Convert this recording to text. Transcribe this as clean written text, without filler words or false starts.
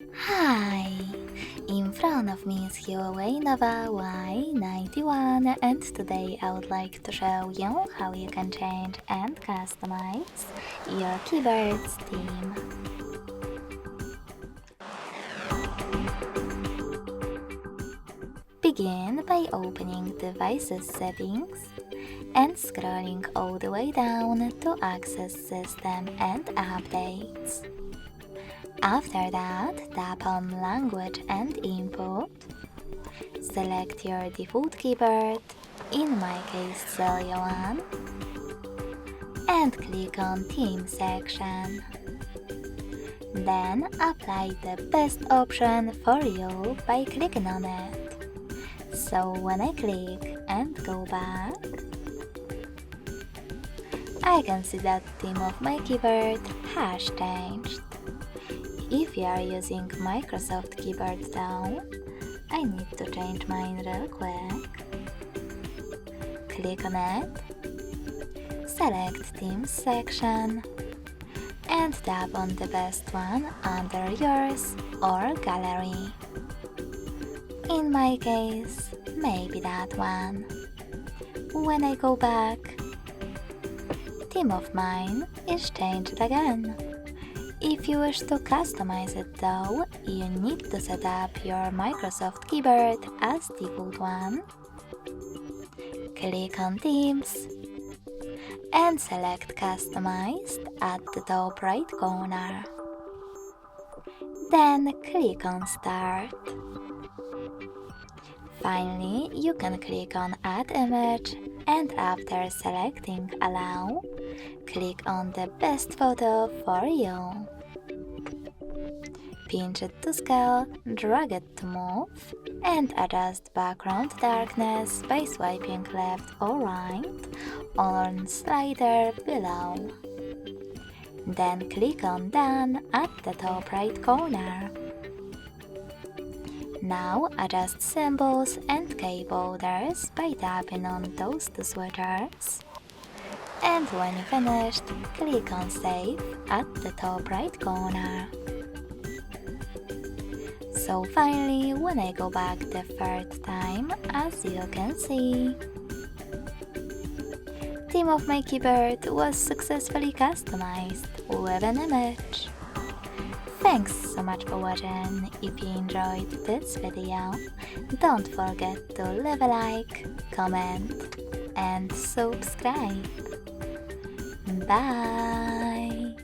Hi! In front of me is HUAWEI Nova Y91, and today I would like to show you how you can change and customize your keyboard's theme. Begin by opening Devices Settings and scrolling all the way down to access System and Updates. After that, tap on Language and Input, select your default keyboard, in my case Celia 1, and click on Theme section. Then apply the best option for you by clicking on it. So when I click and go back, I can see that theme of my keyboard has changed. If you are using Microsoft Keyboard though, I need to change mine real quick. Click on it, select Themes section, and tap on the best one under yours or gallery. In my case, maybe that one. When I go back, theme of mine is changed again. If you wish to customize it though, you need to set up your Microsoft keyboard as default one. Click on Themes and select Customized at the top right corner. Then click on Start. Finally, you can click on Add Image, and after selecting Allow, click on the best photo for you. Pinch it to scale, drag it to move, and adjust background darkness by swiping left or right on slider below. Then click on Done at the top right corner. Now adjust symbols and key borders by tapping on those two switchers. And when you finished, click on Save at the top right corner. So finally, when I go back the third time, as you can see, theme of my keyboard was successfully customized with an image. Thanks so much for watching. If you enjoyed this video, don't forget to leave a like, comment, and subscribe. Bye!